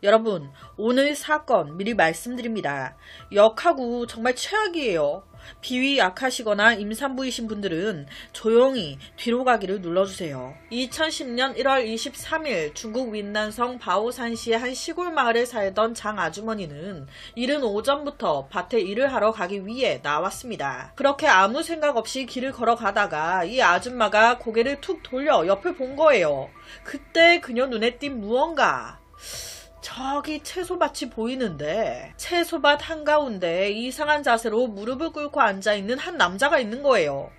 여러분, 오늘 사건 미리 말씀드립니다. 역하고 정말 최악이에요. 비위 약하시거나 임산부이신 분들은 조용히 뒤로 가기를 눌러주세요. 2010년 1월 23일 중국 윈난성 바오산시의 한 시골 마을에 살던 장 아주머니는 이른 오전부터 밭에 일을 하러 가기 위해 나왔습니다. 그렇게 아무 생각 없이 길을 걸어가다가 이 아줌마가 고개를 툭 돌려 옆을 본 거예요. 그때 그녀 눈에 띈 무언가. 저기 채소밭이 보이는데 채소밭 한가운데 이상한 자세로 무릎을 꿇고 앉아있는 한 남자가 있는 거예요.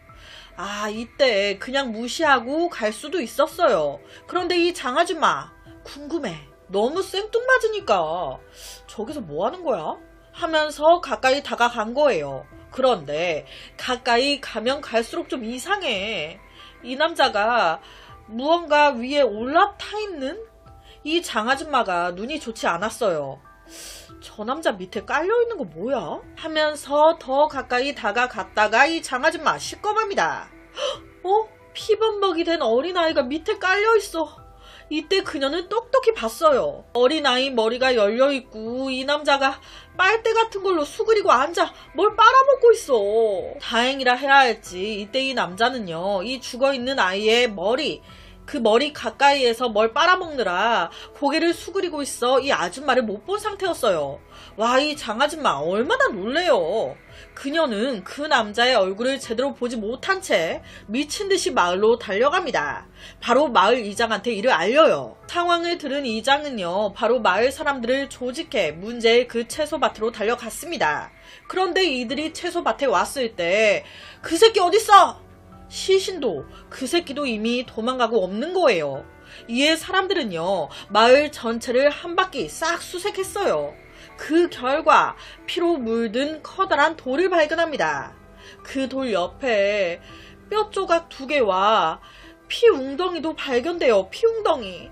이때 그냥 무시하고 갈 수도 있었어요. 그런데 이 장아줌마 궁금해. 너무 생뚱맞으니까 저기서 뭐 하는 거야? 하면서 가까이 다가간 거예요. 그런데 가까이 가면 갈수록 좀 이상해. 이 남자가 무언가 위에 올라타 있는? 이 장아줌마가 눈이 좋지 않았어요. 저 남자 밑에 깔려있는 거 뭐야? 하면서 더 가까이 다가갔다가 이 장아줌마 시꺼맵니다. 피범벅이 된 어린아이가 밑에 깔려있어. 이때 그녀는 똑똑히 봤어요. 어린아이 머리가 열려있고 이 남자가 빨대 같은 걸로 수그리고 앉아 뭘 빨아먹고 있어. 다행이라 해야 할지 이때 이 남자는요, 이 죽어있는 아이의 그 머리 가까이에서 뭘 빨아먹느라 고개를 수그리고 있어 이 아줌마를 못 본 상태였어요. 와, 이 장아줌마 얼마나 놀래요. 그녀는 그 남자의 얼굴을 제대로 보지 못한 채 미친듯이 마을로 달려갑니다. 바로 마을 이장한테 이를 알려요. 상황을 들은 이장은요, 바로 마을 사람들을 조직해 문제의 그 채소밭으로 달려갔습니다. 그런데 이들이 채소밭에 왔을 때 그 새끼 어딨어? 시신도 그 새끼도 이미 도망가고 없는 거예요. 이에 사람들은요, 마을 전체를 한 바퀴 싹 수색했어요. 그 결과 피로 물든 커다란 돌을 발견합니다. 그 돌 옆에 뼈 조각 2개와 피 웅덩이도 발견돼요. 피 웅덩이.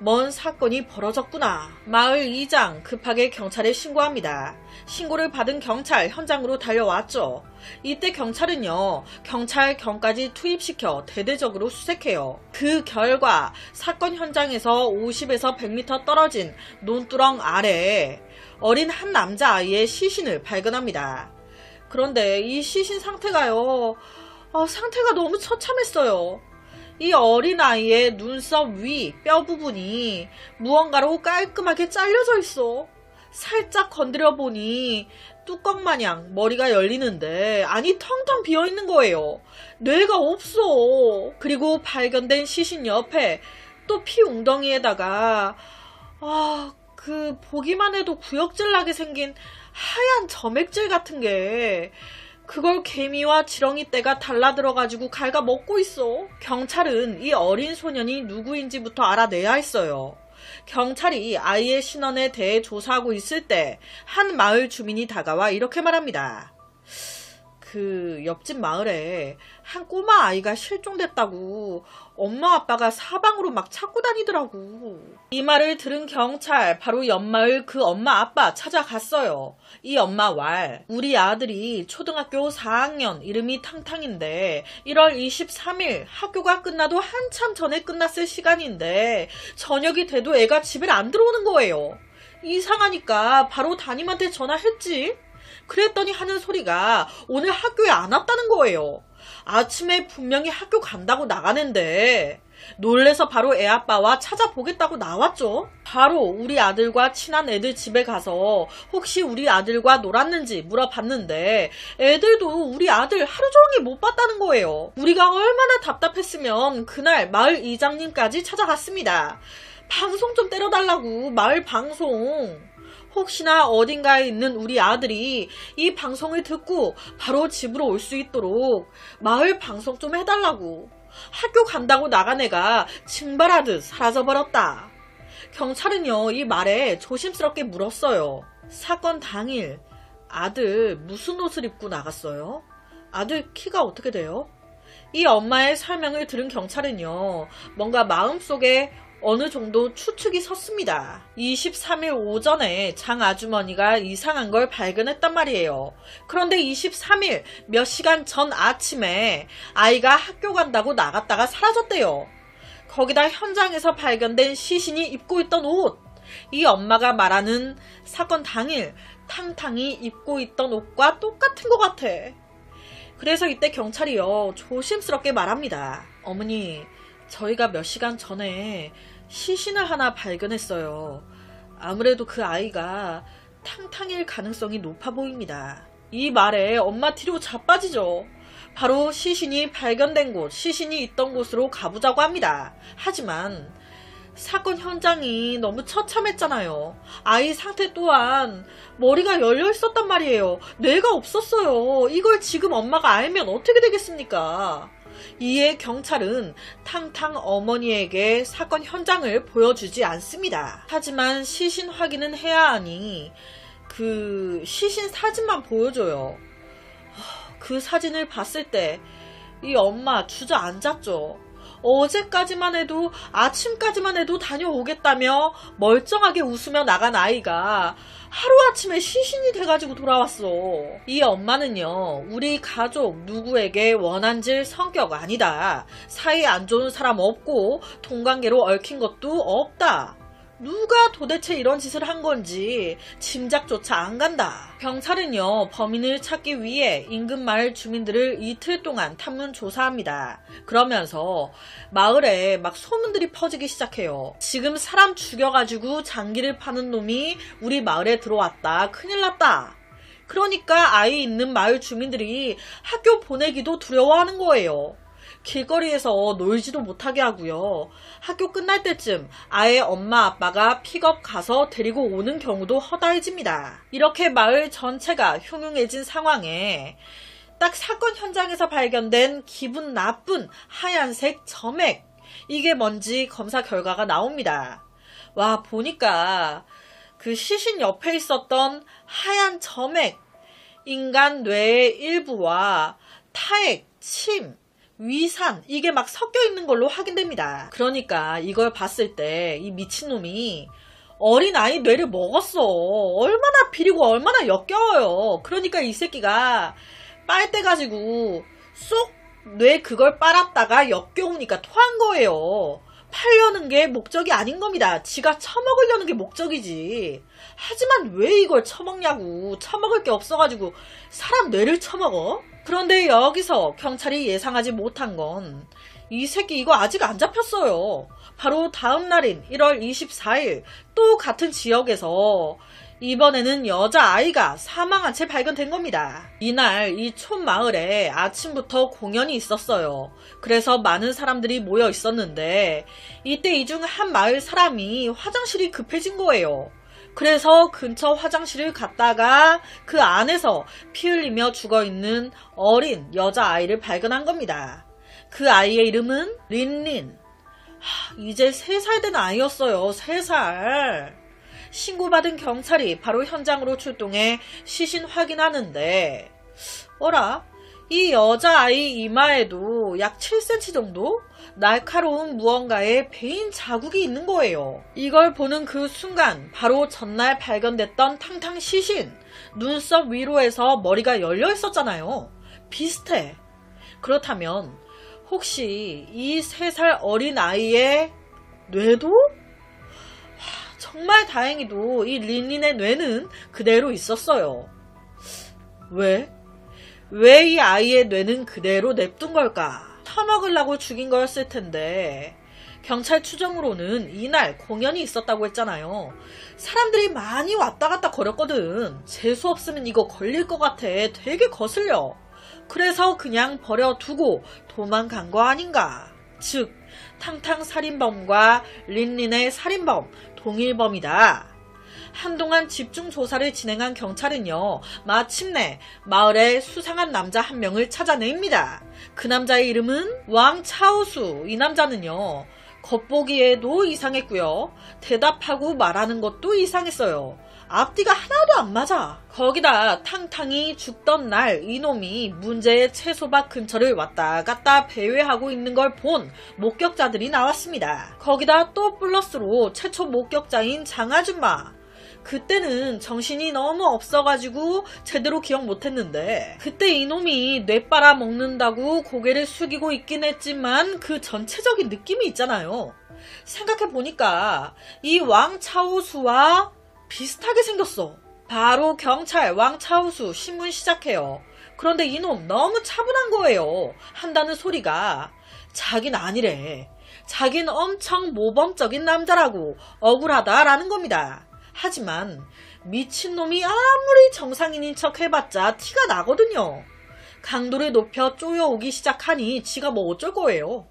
뭔 사건이 벌어졌구나. 마을 이장 급하게 경찰에 신고합니다. 신고를 받은 경찰 현장으로 달려왔죠. 이때 경찰은요, 경찰경까지 투입시켜 대대적으로 수색해요. 그 결과 사건 현장에서 50에서 100m 떨어진 논두렁 아래에 어린 한 남자아이의 시신을 발견합니다. 그런데 이 시신 상태가요, 상태가 너무 처참했어요. 이 어린아이의 눈썹 위 뼈 부분이 무언가로 깔끔하게 잘려져 있어. 살짝 건드려 보니 뚜껑마냥 머리가 열리는데 안이 텅텅 비어있는 거예요. 뇌가 없어. 그리고 발견된 시신 옆에 또 피 웅덩이에다가 보기만 해도 구역질 나게 생긴 하얀 점액질 같은 게, 그걸 개미와 지렁이 떼가 달라들어가지고 갉아 먹고 있어. 경찰은 이 어린 소년이 누구인지부터 알아내야 했어요. 경찰이 아이의 신원에 대해 조사하고 있을 때 한 마을 주민이 다가와 이렇게 말합니다. 그 옆집 마을에 한 꼬마 아이가 실종됐다고 엄마 아빠가 사방으로 막 찾고 다니더라고. 이 말을 들은 경찰 바로 옆마을 그 엄마 아빠 찾아갔어요. 이 엄마 왈, 우리 아들이 초등학교 4학년 이름이 탕탕인데 1월 23일 학교가 끝나도 한참 전에 끝났을 시간인데 저녁이 돼도 애가 집에 안 들어오는 거예요. 이상하니까 바로 담임한테 전화했지. 그랬더니 하는 소리가 오늘 학교에 안 왔다는 거예요. 아침에 분명히 학교 간다고 나가는데. 놀래서 바로 애 아빠와 찾아보겠다고 나왔죠. 바로 우리 아들과 친한 애들 집에 가서 혹시 우리 아들과 놀았는지 물어봤는데 애들도 우리 아들 하루 종일 못 봤다는 거예요. 우리가 얼마나 답답했으면 그날 마을 이장님까지 찾아갔습니다. 방송 좀 때려달라고. 마을 방송. 혹시나 어딘가에 있는 우리 아들이 이 방송을 듣고 바로 집으로 올 수 있도록 마을 방송 좀 해달라고. 학교 간다고 나간 애가 증발하듯 사라져버렸다. 경찰은요, 이 말에 조심스럽게 물었어요. 사건 당일 아들 무슨 옷을 입고 나갔어요? 아들 키가 어떻게 돼요? 이 엄마의 설명을 들은 경찰은요, 뭔가 마음속에 어느 정도 추측이 섰습니다. 23일 오전에 장 아주머니가 이상한 걸 발견했단 말이에요. 그런데 23일 몇 시간 전 아침에 아이가 학교 간다고 나갔다가 사라졌대요. 거기다 현장에서 발견된 시신이 입고 있던 옷, 이 엄마가 말하는 사건 당일 탕탕이 입고 있던 옷과 똑같은 것 같아. 그래서 이때 경찰이요, 조심스럽게 말합니다. 어머니, 저희가 몇 시간 전에 시신을 하나 발견했어요. 아무래도 그 아이가 탕탕일 가능성이 높아 보입니다. 이 말에 엄마 뒤로 자빠지죠. 바로 시신이 발견된 곳, 시신이 있던 곳으로 가보자고 합니다. 하지만 사건 현장이 너무 처참했잖아요. 아이 상태 또한 머리가 열려 있었단 말이에요. 뇌가 없었어요. 이걸 지금 엄마가 알면 어떻게 되겠습니까? 이에 경찰은 탕탕 어머니에게 사건 현장을 보여주지 않습니다. 하지만 시신 확인은 해야 하니 그 시신 사진만 보여줘요. 그 사진을 봤을 때 이 엄마 주저앉았죠. 어제까지만 해도, 아침까지만 해도 다녀오겠다며 멀쩡하게 웃으며 나간 아이가 하루아침에 시신이 돼가지고 돌아왔어. 이 엄마는요, 우리 가족 누구에게 원한질 성격 아니다. 사이 안 좋은 사람 없고 동관계로 얽힌 것도 없다. 누가 도대체 이런 짓을 한 건지 짐작조차 안 간다. 경찰은요, 범인을 찾기 위해 인근 마을 주민들을 이틀 동안 탐문 조사합니다. 그러면서 마을에 막 소문들이 퍼지기 시작해요. 지금 사람 죽여가지고 장기를 파는 놈이 우리 마을에 들어왔다. 큰일 났다. 그러니까 아이 있는 마을 주민들이 학교 보내기도 두려워하는 거예요. 길거리에서 놀지도 못하게 하고요. 학교 끝날 때쯤 아예 엄마 아빠가 픽업 가서 데리고 오는 경우도 허다해집니다. 이렇게 마을 전체가 흉흉해진 상황에 딱 사건 현장에서 발견된 기분 나쁜 하얀색 점액, 이게 뭔지 검사 결과가 나옵니다. 와, 보니까 그 시신 옆에 있었던 하얀 점액, 인간 뇌의 일부와 타액, 침, 위산, 이게 막 섞여 있는 걸로 확인됩니다. 그러니까 이걸 봤을 때 이 미친놈이 어린아이 뇌를 먹었어. 얼마나 비리고 얼마나 역겨워요. 그러니까 이 새끼가 빨대 가지고 쏙 뇌 그걸 빨았다가 역겨우니까 토한 거예요. 팔려는 게 목적이 아닌 겁니다. 지가 처먹으려는 게 목적이지. 하지만 왜 이걸 처먹냐고. 처먹을 게 없어가지고 사람 뇌를 처먹어? 그런데 여기서 경찰이 예상하지 못한 건 이 새끼 이거 아직 안 잡혔어요. 바로 다음 날인 1월 24일 또 같은 지역에서 이번에는 여자아이가 사망한 채 발견된 겁니다. 이날 이 촌마을에 아침부터 공연이 있었어요. 그래서 많은 사람들이 모여 있었는데 이때 이 중 한 마을 사람이 화장실이 급해진 거예요. 그래서 근처 화장실을 갔다가 그 안에서 피 흘리며 죽어있는 어린 여자아이를 발견한 겁니다. 그 아이의 이름은 린린. 이제 3살 된 아이였어요. 3살. 신고받은 경찰이 바로 현장으로 출동해 시신 확인하는데 어라? 이 여자아이 이마에도 약 7cm 정도? 날카로운 무언가의 베인 자국이 있는 거예요. 이걸 보는 그 순간 바로 전날 발견됐던 탕탕 시신, 눈썹 위로에서 머리가 열려 있었잖아요. 비슷해. 그렇다면 혹시 이 3살 어린 아이의 뇌도? 정말 다행히도 이 린린의 뇌는 그대로 있었어요. 왜? 왜 이 아이의 뇌는 그대로 냅둔 걸까? 처먹으려고 죽인 거였을 텐데 경찰 추정으로는 이날 공연이 있었다고 했잖아요. 사람들이 많이 왔다 갔다 거렸거든. 재수 없으면 이거 걸릴 것 같아. 되게 거슬려. 그래서 그냥 버려두고 도망간 거 아닌가. 즉 탕탕 살인범과 린린의 살인범 동일범이다. 한동안 집중 조사를 진행한 경찰은요, 마침내 마을에 수상한 남자 한 명을 찾아냅니다. 그 남자의 이름은 왕차오수. 이 남자는요, 겉보기에도 이상했고요, 대답하고 말하는 것도 이상했어요. 앞뒤가 하나도 안 맞아. 거기다 탕탕이 죽던 날 이놈이 문제의 채소밭 근처를 왔다 갔다 배회하고 있는 걸 본 목격자들이 나왔습니다. 거기다 또 플러스로 최초 목격자인 장아줌마. 그때는 정신이 너무 없어가지고 제대로 기억 못했는데 그때 이놈이 뇌 빨아먹는다고 고개를 숙이고 있긴 했지만 그 전체적인 느낌이 있잖아요. 생각해보니까 이 왕차우수와 비슷하게 생겼어. 바로 경찰 왕차우수 신문 시작해요. 그런데 이놈 너무 차분한 거예요. 한다는 소리가 자긴 아니래. 자긴 엄청 모범적인 남자라고 억울하다라는 겁니다. 하지만 미친놈이 아무리 정상인인 척 해봤자 티가 나거든요. 강도를 높여 쪼여오기 시작하니 지가 뭐 어쩔 거예요.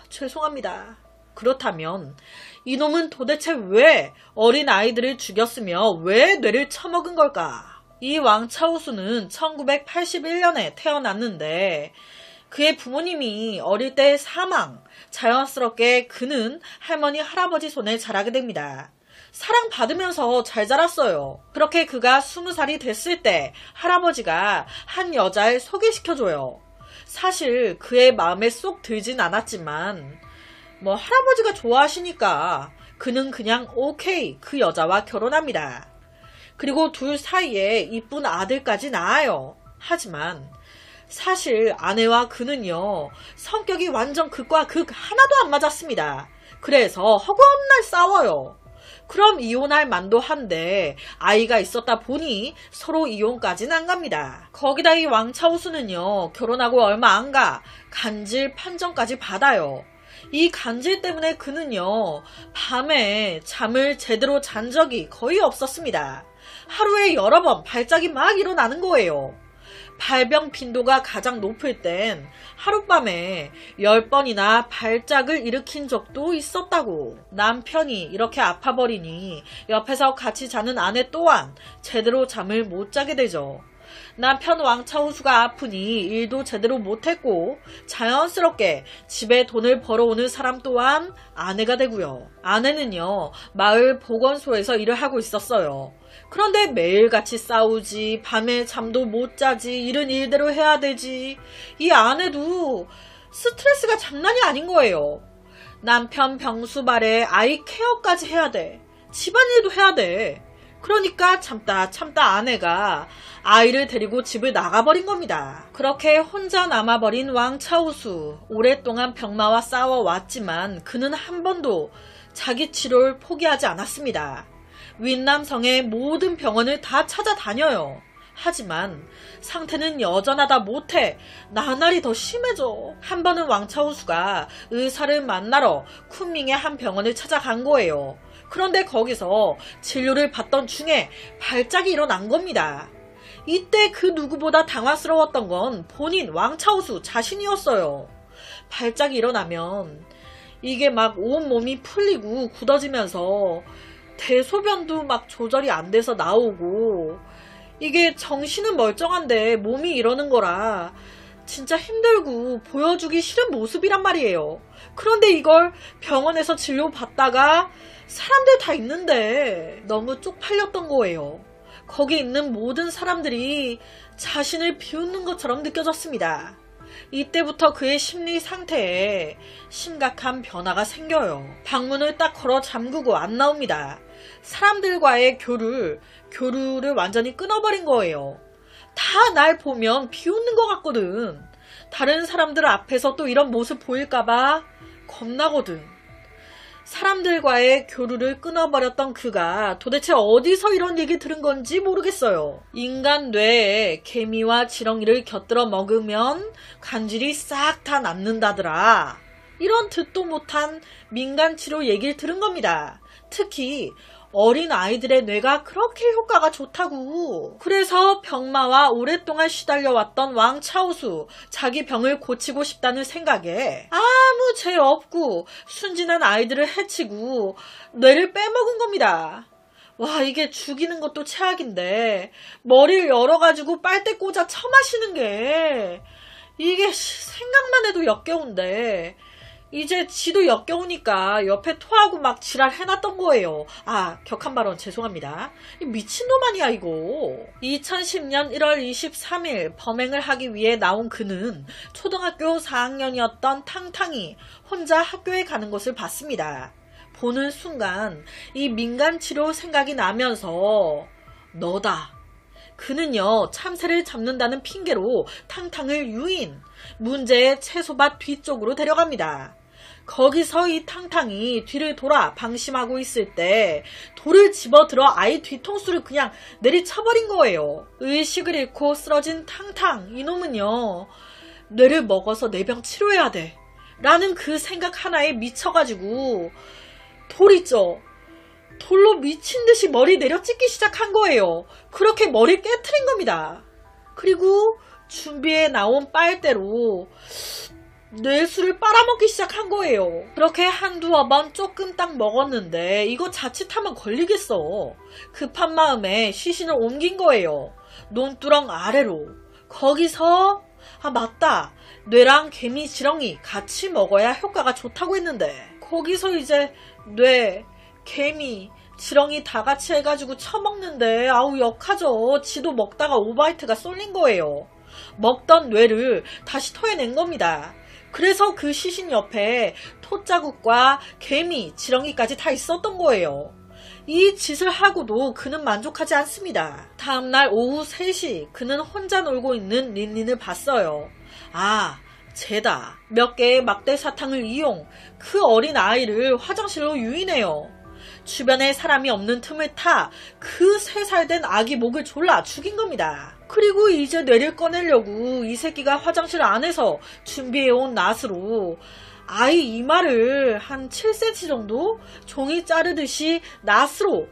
죄송합니다. 그렇다면 이놈은 도대체 왜 어린 아이들을 죽였으며 왜 뇌를 처먹은 걸까? 이 왕차우수는 1981년에 태어났는데 그의 부모님이 어릴 때 사망, 자연스럽게 그는 할머니, 할아버지 손에 자라게 됩니다. 사랑받으면서 잘 자랐어요. 그렇게 그가 20살이 됐을 때 할아버지가 한 여자를 소개시켜줘요. 사실 그의 마음에 쏙 들진 않았지만 할아버지가 좋아하시니까 그는 그냥 오케이 그 여자와 결혼합니다. 그리고 둘 사이에 이쁜 아들까지 낳아요. 하지만 사실 아내와 그는요 성격이 완전 극과 극 하나도 안 맞았습니다. 그래서 허구한 날 싸워요. 그럼 이혼할 만도 한데 아이가 있었다 보니 서로 이혼까지는 안 갑니다. 거기다 이 왕차우수는요 결혼하고 얼마 안 가 간질 판정까지 받아요. 이 간질 때문에 그는요 밤에 잠을 제대로 잔 적이 거의 없었습니다. 하루에 여러 번 발작이 막 일어나는 거예요. 발병 빈도가 가장 높을 땐 하룻밤에 10번이나 발작을 일으킨 적도 있었다고. 남편이 이렇게 아파버리니 옆에서 같이 자는 아내 또한 제대로 잠을 못 자게 되죠. 남편 왕차우수가 아프니 일도 제대로 못했고 자연스럽게 집에 돈을 벌어오는 사람 또한 아내가 되고요. 아내는요 마을 보건소에서 일을 하고 있었어요. 그런데 매일같이 싸우지, 밤에 잠도 못 자지, 일은 일대로 해야 되지. 이 아내도 스트레스가 장난이 아닌 거예요. 남편 병수발에 아이 케어까지 해야 돼. 집안일도 해야 돼. 그러니까 참다 아내가 아이를 데리고 집을 나가버린 겁니다. 그렇게 혼자 남아버린 왕차우수. 오랫동안 병마와 싸워왔지만 그는 한 번도 자기 치료를 포기하지 않았습니다. 윈남성의 모든 병원을 다 찾아다녀요. 하지만 상태는 여전하다 못해 나날이 더 심해져. 한 번은 왕차우수가 의사를 만나러 쿤밍의 한 병원을 찾아간 거예요. 그런데 거기서 진료를 받던 중에 발작이 일어난 겁니다. 이때 그 누구보다 당황스러웠던 건 본인 왕차우수 자신이었어요. 발작이 일어나면 이게 막 온몸이 풀리고 굳어지면서 대소변도 막 조절이 안 돼서 나오고 이게 정신은 멀쩡한데 몸이 이러는 거라 진짜 힘들고 보여주기 싫은 모습이란 말이에요. 그런데 이걸 병원에서 진료받다가 사람들 다 있는데 너무 쪽팔렸던 거예요. 거기 있는 모든 사람들이 자신을 비웃는 것처럼 느껴졌습니다. 이때부터 그의 심리 상태에 심각한 변화가 생겨요. 방문을 딱 걸어 잠그고 안 나옵니다. 사람들과의 교류를 완전히 끊어버린 거예요. 다 날 보면 비웃는 것 같거든. 다른 사람들 앞에서 또 이런 모습 보일까봐 겁나거든. 사람들과의 교류를 끊어버렸던 그가 도대체 어디서 이런 얘기 들은 건지 모르겠어요. 인간 뇌에 개미와 지렁이를 곁들여 먹으면 간질이 싹 다 낫는다더라. 이런 듣도 못한 민간치료 얘기를 들은 겁니다. 특히 어린 아이들의 뇌가 그렇게 효과가 좋다고. 그래서 병마와 오랫동안 시달려왔던 왕차우수, 자기 병을 고치고 싶다는 생각에 아무 죄 없고 순진한 아이들을 해치고 뇌를 빼먹은 겁니다. 와, 이게 죽이는 것도 최악인데 머리를 열어가지고 빨대 꽂아 처마시는 게 이게 생각만 해도 역겨운데 이제 지도 역겨우니까 옆에 토하고 막 지랄 해놨던 거예요. 아, 격한 발언 죄송합니다. 미친놈 아니야 이거. 2010년 1월 23일 범행을 하기 위해 나온 그는 초등학교 4학년이었던 탕탕이 혼자 학교에 가는 것을 봤습니다. 보는 순간 이 민간치료 생각이 나면서 너다. 그는요 참새를 잡는다는 핑계로 탕탕을 유인, 문제의 채소밭 뒤쪽으로 데려갑니다. 거기서 이 탕탕이 뒤를 돌아 방심하고 있을 때 돌을 집어들어 아이 뒤통수를 그냥 내리쳐버린 거예요. 의식을 잃고 쓰러진 탕탕 이놈은요, 뇌를 먹어서 내병 치료해야 돼 라는 그 생각 하나에 미쳐가지고 돌 있죠, 돌로 미친듯이 머리 내려 찍기 시작한 거예요. 그렇게 머리 깨트린 겁니다. 그리고 준비해 나온 빨대로 뇌수를 빨아먹기 시작한 거예요. 그렇게 한두어 번 조금 딱 먹었는데 이거 자칫하면 걸리겠어. 급한 마음에 시신을 옮긴 거예요. 논두렁 아래로. 거기서 맞다, 뇌랑 개미 지렁이 같이 먹어야 효과가 좋다고 했는데 거기서 이제 뇌, 개미, 지렁이 다 같이 해가지고 처먹는데 아우 역하죠. 지도 먹다가 오바이트가 쏠린 거예요. 먹던 뇌를 다시 토해낸 겁니다. 그래서 그 시신 옆에 토자국과 개미, 지렁이까지 다 있었던 거예요. 이 짓을 하고도 그는 만족하지 않습니다. 다음날 오후 3시 그는 혼자 놀고 있는 린린을 봤어요. 쟤다. 몇 개의 막대 사탕을 이용 그 어린 아이를 화장실로 유인해요. 주변에 사람이 없는 틈을 타 그 3살 된 아기 목을 졸라 죽인 겁니다. 그리고 이제 뇌를 꺼내려고 이 새끼가 화장실 안에서 준비해온 낫으로 아이 이마를 한 7cm 정도 종이 자르듯이 낫으로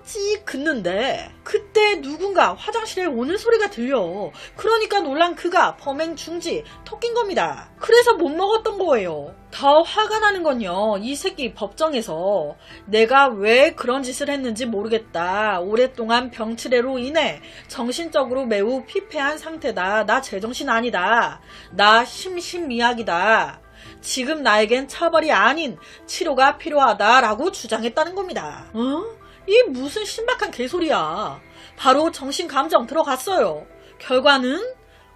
찍 긋는데 그때 누군가 화장실에 오는 소리가 들려. 그러니까 놀란 그가 범행 중지 토낀 겁니다. 그래서 못 먹었던 거예요. 더 화가 나는 건요, 이 새끼 법정에서 내가 왜 그런 짓을 했는지 모르겠다. 오랫동안 병치레로 인해 정신적으로 매우 피폐한 상태다. 나 제정신 아니다. 나 심신미약이다. 지금 나에겐 처벌이 아닌 치료가 필요하다라고 주장했다는 겁니다. 이 무슨 신박한 개소리야. 바로 정신감정 들어갔어요. 결과는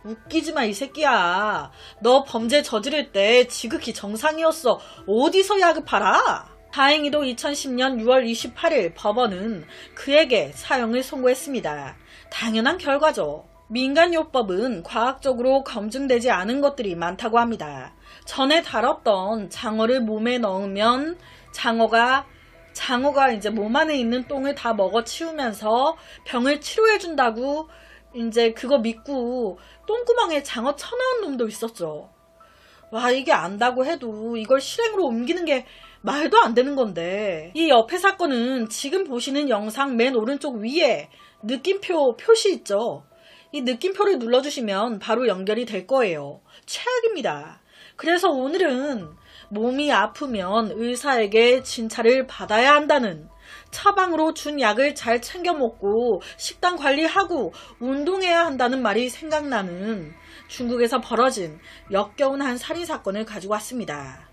웃기지마 이 새끼야. 너 범죄 저지를 때 지극히 정상이었어. 어디서 야급하라. 다행히도 2010년 6월 28일 법원은 그에게 사형을 선고했습니다. 당연한 결과죠. 민간요법은 과학적으로 검증되지 않은 것들이 많다고 합니다. 전에 다뤘던 장어를 몸에 넣으면 장어가 이제 몸 안에 있는 똥을 다 먹어치우면서 병을 치료해준다고 이제 그거 믿고 똥구멍에 장어 쳐넣은 놈도 있었죠. 와, 이게 안다고 해도 이걸 실행으로 옮기는 게 말도 안 되는 건데, 이 옆에 사건은 지금 보시는 영상 맨 오른쪽 위에 느낌표 표시 있죠. 이 느낌표를 눌러주시면 바로 연결이 될 거예요. 최악입니다. 그래서 오늘은 몸이 아프면 의사에게 진찰을 받아야 한다는, 처방으로 준 약을 잘 챙겨 먹고 식단 관리하고 운동해야 한다는 말이 생각나는 중국에서 벌어진 역겨운 한 살인사건을 가지고 왔습니다.